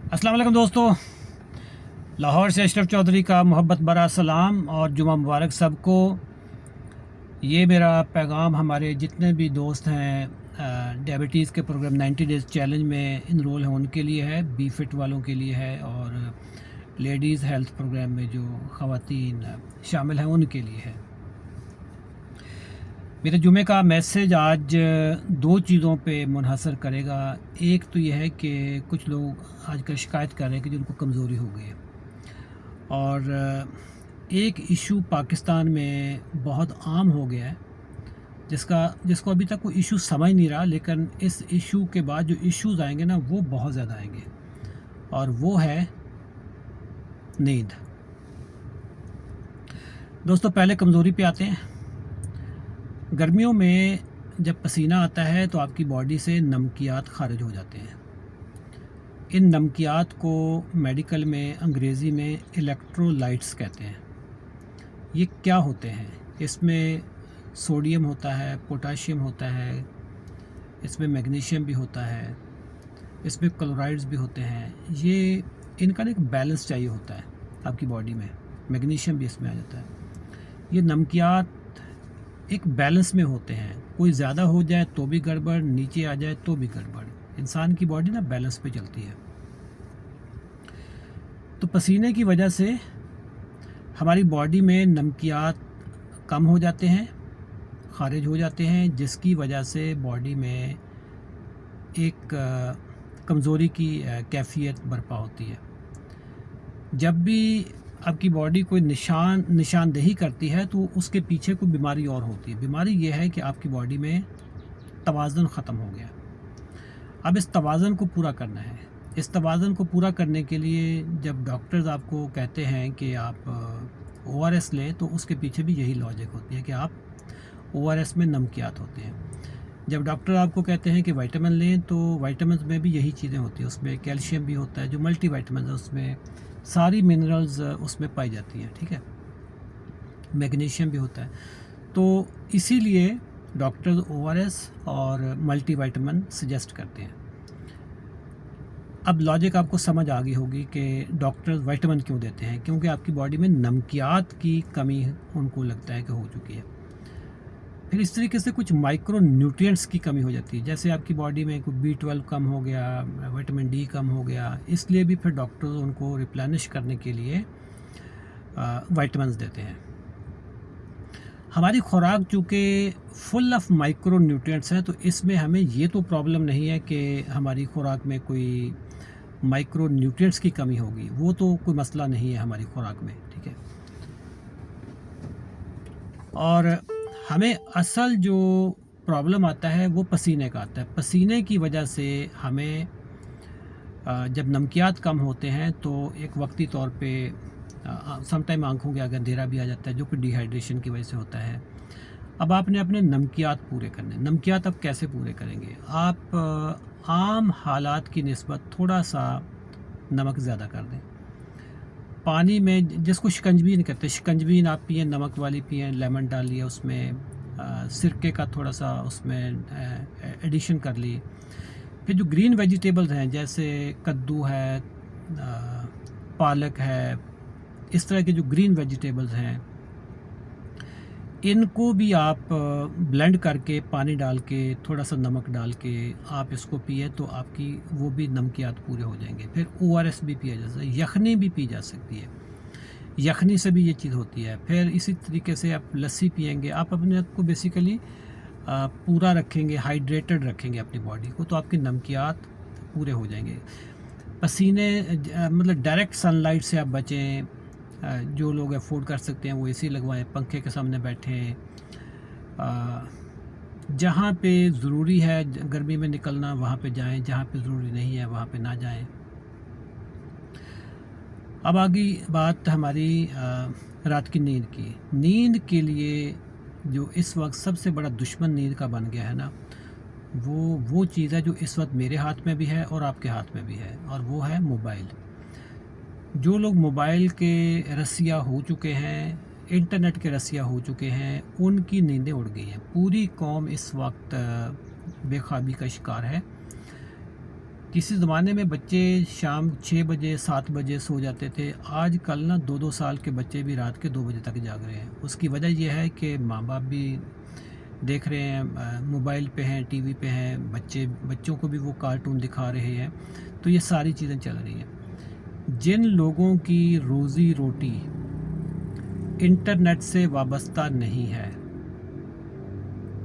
अस्सलाम वालेकुम दोस्तों, लाहौर से अशरफ चौधरी का मोहब्बत भरा सलाम और जुमा मुबारक सबको। ये मेरा पैगाम हमारे जितने भी दोस्त हैं डायबिटीज़ के प्रोग्राम 90 डेज़ चैलेंज में इनरोल हैं उनके लिए है, बी फिट वालों के लिए है और लेडीज़ हेल्थ प्रोग्राम में जो ख़वातीन शामिल हैं उनके लिए है। मेरे जुमे का मैसेज आज दो चीज़ों पे मुनहसर करेगा। एक तो यह है कि कुछ लोग आजकल शिकायत कर रहे हैं कि जिनको कमज़ोरी हो गई है, और एक इशू पाकिस्तान में बहुत आम हो गया है जिसको अभी तक कोई इशू समझ नहीं रहा, लेकिन इस इशू के बाद जो इश्यूज़ आएंगे ना वो बहुत ज़्यादा आएंगे, और वो है नींद। दोस्तों, पहले कमज़ोरी पे आते हैं। गर्मियों में जब पसीना आता है तो आपकी बॉडी से नमकियात खारिज हो जाते हैं। इन नमकियात को मेडिकल में अंग्रेज़ी में इलेक्ट्रोलाइट्स कहते हैं। ये क्या होते हैं? इसमें सोडियम होता है, पोटाशियम होता है, इसमें मैग्नीशियम भी होता है, इसमें क्लोराइड्स भी होते हैं। ये इनका एक बैलेंस चाहिए होता है आपकी बॉडी में, मैग्नीशियम भी इसमें आ जाता है। ये नमकियात एक बैलेंस में होते हैं, कोई ज़्यादा हो जाए तो भी गड़बड़, नीचे आ जाए तो भी गड़बड़। इंसान की बॉडी ना बैलेंस पे चलती है। तो पसीने की वजह से हमारी बॉडी में नमकियात कम हो जाते हैं, खारिज हो जाते हैं, जिसकी वजह से बॉडी में एक कमज़ोरी की कैफियत बर्पा होती है। जब भी आपकी बॉडी कोई निशानदेही करती है तो उसके पीछे कोई बीमारी और होती है। बीमारी ये है कि आपकी बॉडी में तवाज़ुन ख़त्म हो गया। अब इस तवाज़ुन को पूरा करना है। इस तवाज़ुन को पूरा करने के लिए जब डॉक्टर्स आपको कहते हैं कि आप ORS लें, तो उसके पीछे भी यही लॉजिक होती है कि आप ORS में नमकियात होते हैं। जब डॉक्टर आपको कहते हैं कि विटामिन लें, तो विटामिन में भी यही चीज़ें होती हैं। उसमें कैल्शियम भी होता है, जो मल्टी विटामिन है उसमें सारी मिनरल्स उसमें पाई जाती हैं, ठीक है। मैग्नीशियम भी होता है। तो इसीलिए डॉक्टर्स ORS और मल्टी विटामिन सजेस्ट करते हैं। अब लॉजिक आपको समझ आ गई होगी कि डॉक्टर्स विटामिन क्यों देते हैं, क्योंकि आपकी बॉडी में नमकियात की कमी उनको लगता है कि हो चुकी है। फिर इस तरीके से कुछ माइक्रो न्यूट्रिएंट्स की कमी हो जाती है, जैसे आपकी बॉडी में कोई B12 कम हो गया, विटामिन D कम हो गया, इसलिए भी फिर डॉक्टर्स उनको रिप्लेनिश करने के लिए विटामिन्स देते हैं। हमारी खुराक चूँकि फुल ऑफ माइक्रो न्यूट्रिएंट्स है, तो इसमें हमें ये तो प्रॉब्लम नहीं है कि हमारी खुराक में कोई माइक्रो न्यूट्रिएंट्स की कमी होगी, वो तो कोई मसला नहीं है हमारी खुराक में, ठीक है। और हमें असल जो प्रॉब्लम आता है वो पसीने का आता है। पसीने की वजह से हमें जब नमकियात कम होते हैं तो एक वक्ती तौर पे समटाइम आंखों के आगे अंधेरा भी आ जाता है, जो कि डिहाइड्रेशन की वजह से होता है। अब आपने अपने नमकियात पूरे करने। नमकियात अब कैसे पूरे करेंगे? आप आम हालात की निस्बत थोड़ा सा नमक ज़्यादा कर दें। पानी में, जिसको शिकंजबीन कहते हैं, शिकंजबीन आप पिएँ, नमक वाली पिएँ, लेमन डाल लिया उसमें, सिरके का थोड़ा सा उसमें एडिशन कर ली। फिर जो ग्रीन वेजिटेबल्स हैं जैसे कद्दू है, पालक है, इस तरह के जो ग्रीन वेजिटेबल्स हैं, इनको भी आप ब्लेंड करके पानी डाल के थोड़ा सा नमक डाल के आप इसको पिए तो आपकी वो भी नमकियात पूरे हो जाएंगे। फिर ORS भी पिया जा सकता है, यखनी भी पी जा सकती है, यखनी से भी ये चीज़ होती है। फिर इसी तरीके से आप लस्सी पिएंगे, आप अपने आप को बेसिकली पूरा रखेंगे, हाइड्रेटेड रखेंगे अपनी बॉडी को, तो आपकी नमकियात पूरे हो जाएंगे। पसीने मतलब डायरेक्ट सनलाइट से आप बचें। जो लोग अफोर्ड कर सकते हैं वो AC लगवाएं, पंखे के सामने बैठें। जहाँ पे ज़रूरी है गर्मी में निकलना वहाँ पे जाएं, जहाँ पे ज़रूरी नहीं है वहाँ पे ना जाएं। अब आगे बात हमारी रात की नींद की। नींद के लिए जो इस वक्त सबसे बड़ा दुश्मन नींद का बन गया है ना, वो चीज़ है जो इस वक्त मेरे हाथ में भी है और आपके हाथ में भी है, और वो है मोबाइल। जो लोग मोबाइल के रसिया हो चुके हैं, इंटरनेट के रसिया हो चुके हैं, उनकी नींदें उड़ गई हैं। पूरी कौम इस वक्त बेख्वाबी का शिकार है। किसी ज़माने में बच्चे शाम 6 बजे 7 बजे सो जाते थे, आज कल ना 2-2 साल के बच्चे भी रात के 2 बजे तक जाग रहे हैं। उसकी वजह ये है कि माँ बाप भी देख रहे हैं, मोबाइल पे हैं, टीवी पे हैं, बच्चों को भी वो कार्टून दिखा रहे हैं, तो ये सारी चीज़ें चल रही हैं। जिन लोगों की रोज़ी रोटी इंटरनेट से वाबस्ता नहीं है,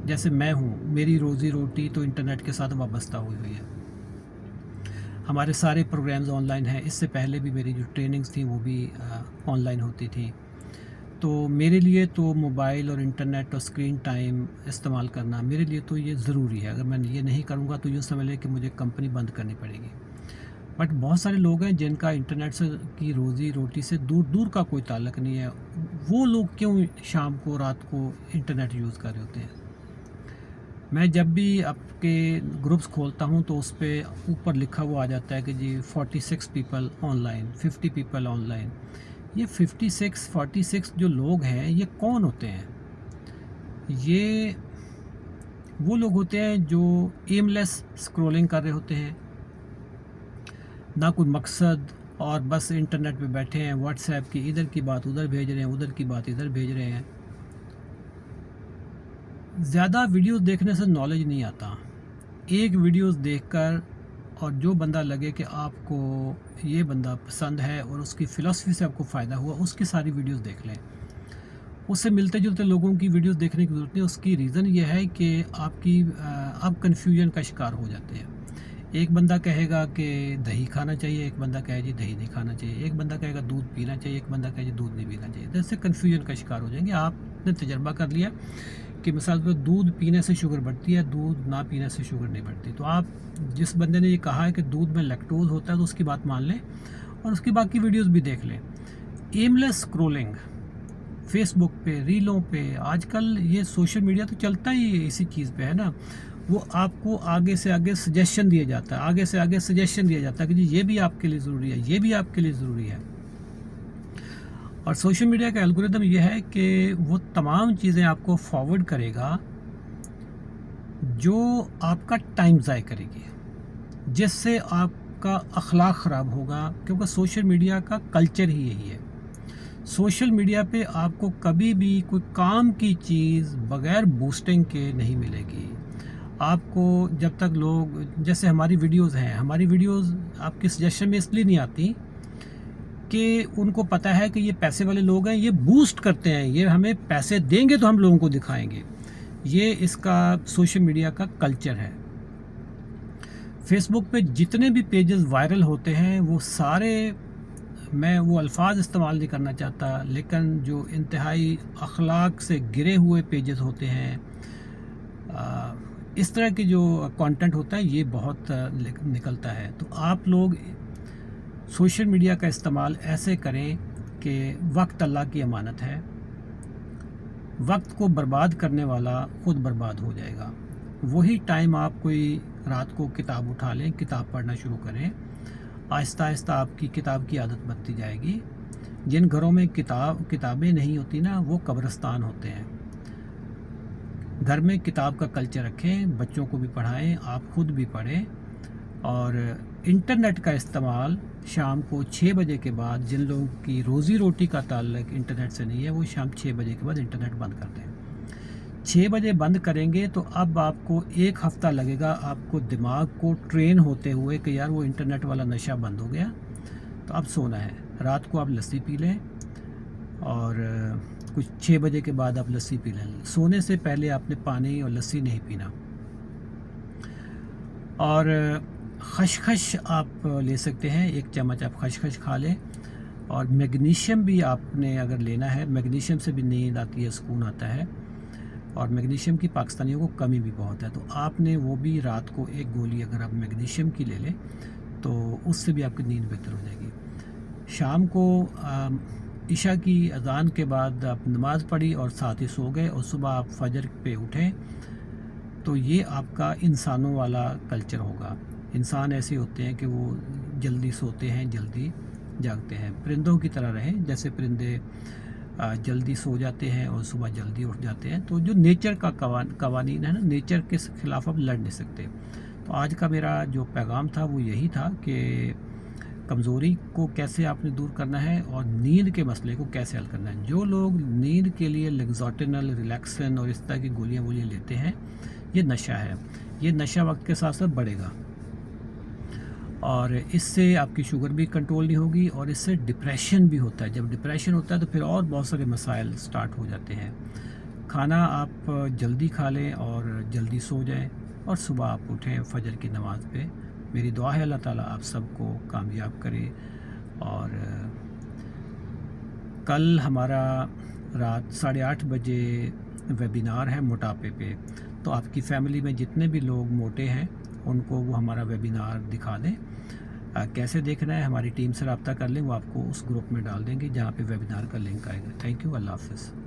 जैसे मैं हूँ, मेरी रोज़ी रोटी तो इंटरनेट के साथ वाबस्ता हुई हुई है। हमारे सारे प्रोग्राम्स ऑनलाइन हैं। इससे पहले भी मेरी जो ट्रेनिंग्स थी वो भी ऑनलाइन होती थी। तो मेरे लिए तो मोबाइल और इंटरनेट और स्क्रीन टाइम इस्तेमाल करना मेरे लिए तो ये ज़रूरी है। अगर मैं ये नहीं करूँगा तो यूँ समझ लें कि मुझे कंपनी बंद करनी पड़ेगी। बट बहुत सारे लोग हैं जिनका इंटरनेट से की रोज़ी रोटी से दूर दूर का कोई ताल्लुक़ नहीं है। वो लोग क्यों शाम को रात को इंटरनेट यूज़ कर रहे होते हैं? मैं जब भी आपके ग्रुप्स खोलता हूँ तो उस पे ऊपर लिखा हुआ आ जाता है कि जी 46 पीपल ऑनलाइन, 50 पीपल ऑनलाइन। ये 46 जो लोग हैं ये कौन होते हैं? ये वो लोग होते हैं जो एमलेस स्क्रॉलिंग कर रहे होते हैं, ना कोई मकसद, और बस इंटरनेट पे बैठे हैं, व्हाट्सएप की इधर की बात उधर भेज रहे हैं, उधर की बात इधर भेज रहे हैं। ज़्यादा वीडियोस देखने से नॉलेज नहीं आता। एक वीडियोस देखकर और जो बंदा लगे कि आपको ये बंदा पसंद है और उसकी फ़िलासफ़ी से आपको फ़ायदा हुआ, उसकी सारी वीडियोस देख लें। उससे मिलते जुलते लोगों की वीडियोस देखने की ज़रूरत नहीं। उसकी रीज़न ये है कि आप कन्फ्यूजन का शिकार हो जाते हैं। एक बंदा कहेगा कि दही खाना चाहिए, एक बंदा कहे जी दही नहीं खाना चाहिए, एक बंदा कहेगा दूध पीना चाहिए, एक बंदा कहे जी दूध नहीं पीना चाहिए। तो इससे कन्फ्यूजन का शिकार हो जाएंगे। आपने तजर्बा कर लिया कि मिसाल पर दूध पीने से शुगर बढ़ती है, दूध ना पीने से शुगर नहीं बढ़ती। तो आप जिस बंदे ने ये कहा है कि दूध में लैक्टोज होता है तो उसकी बात मान लें और उसकी बाकी वीडियोस भी देख लें। एमलेस स्क्रॉलिंग फेसबुक पे, रीलों पे, आजकल ये सोशल मीडिया तो चलता ही इसी चीज़ पे है ना। वो आपको आगे से आगे सजेशन दिया जाता है, आगे से आगे सजेशन दिया जाता है कि जी ये भी आपके लिए ज़रूरी है, ये भी आपके लिए ज़रूरी है। और सोशल मीडिया का एल्गोरिदम ये है कि वो तमाम चीज़ें आपको फॉरवर्ड करेगा जो आपका टाइम ज़ाय करेगी, जिससे आपका अखलाक ख़राब होगा, क्योंकि सोशल मीडिया का कल्चर ही यही है। सोशल मीडिया पे आपको कभी भी कोई काम की चीज़ बग़ैर बूस्टिंग के नहीं मिलेगी। आपको जब तक लोग, जैसे हमारी वीडियोज़ हैं, हमारी वीडियोज़ आपके सजेशन में इसलिए नहीं आती कि उनको पता है कि ये पैसे वाले लोग हैं, ये बूस्ट करते हैं, ये हमें पैसे देंगे तो हम लोगों को दिखाएंगे। ये इसका सोशल मीडिया का कल्चर है। फेसबुक पे जितने भी पेजेस वायरल होते हैं वो सारे, मैं वो अल्फाज इस्तेमाल नहीं करना चाहता, लेकिन जो इंतहाई अखलाक से गिरे हुए पेजेस होते हैं, इस तरह की जो कंटेंट होता है ये बहुत निकलता है। तो आप लोग सोशल मीडिया का इस्तेमाल ऐसे करें कि वक्त अल्लाह की अमानत है, वक्त को बर्बाद करने वाला खुद बर्बाद हो जाएगा। वही टाइम आप कोई रात को किताब उठा लें, किताब पढ़ना शुरू करें, आहिस्ता आहिस्ता आपकी किताब की आदत बनती जाएगी। जिन घरों में किताबें नहीं होती ना, वो कब्रिस्तान होते हैं। घर में किताब का कल्चर रखें, बच्चों को भी पढ़ाएं, आप खुद भी पढ़ें। और इंटरनेट का इस्तेमाल शाम को 6 बजे के बाद, जिन लोगों की रोज़ी रोटी का ताल्लुक इंटरनेट से नहीं है, वो शाम 6 बजे के बाद इंटरनेट बंद कर दें। 6 बजे बंद करेंगे तो अब आपको 1 हफ़्ता लगेगा आपको दिमाग को ट्रेन होते हुए कि यार वो इंटरनेट वाला नशा बंद हो गया, तो अब सोना है। रात को आप लस्सी पी लें और कुछ 6 बजे के बाद आप लस्सी पी लें। सोने से पहले आपने पानी और लस्सी नहीं पीना। और खसखस आप ले सकते हैं, 1 चम्मच आप खसखस खा लें। और मैग्नीशियम भी आपने अगर लेना है, मैग्नीशियम से भी नींद आती है, सुकून आता है। और मैग्नीशियम की पाकिस्तानियों को कमी भी बहुत है, तो आपने वो भी रात को 1 गोली अगर आप मैग्नीशियम की ले लें तो उससे भी आपकी नींद बेहतर हो जाएगी। शाम को इशा की अज़ान के बाद आप नमाज़ पढ़ी और साथ ही सो गए और सुबह आप फजर पे उठें, तो ये आपका इंसानों वाला कल्चर होगा। इंसान ऐसे होते हैं कि वो जल्दी सोते हैं, जल्दी जागते हैं। परिंदों की तरह रहें, जैसे परिंदे जल्दी सो जाते हैं और सुबह जल्दी उठ जाते हैं। तो जो नेचर का कवानीन है ना, नेचर के ख़िलाफ़ आप लड़ नहीं सकते। तो आज का मेरा जो पैगाम था वो यही था कि कमज़ोरी को कैसे आपने दूर करना है और नींद के मसले को कैसे हल करना है। जो लोग नींद के लिए लेक्सोटिनल, रिलैक्सन और इस तरह की गोलियाँ लेते हैं, ये नशा है। ये नशा वक्त के साथ साथ बढ़ेगा और इससे आपकी शुगर भी कंट्रोल नहीं होगी और इससे डिप्रेशन भी होता है। जब डिप्रेशन होता है तो फिर और बहुत सारे मसाइल स्टार्ट हो जाते हैं। खाना आप जल्दी खा लें और जल्दी सो जाएं और सुबह आप उठें फजर की नमाज़ पे। मेरी दुआ है अल्लाह ताला आप सबको कामयाब करे। और कल हमारा रात 8:30 बजे वेबिनार है मोटापे पे, तो आपकी फ़ैमिली में जितने भी लोग मोटे हैं उनको वो हमारा वेबिनार दिखा दें। कैसे देखना है हमारी टीम से रब्ता कर लें, वो आपको उस ग्रुप में डाल देंगे जहाँ पे वेबिनार का लिंक आएगा। थैंक यू, अल्लाह हाफ़िज़।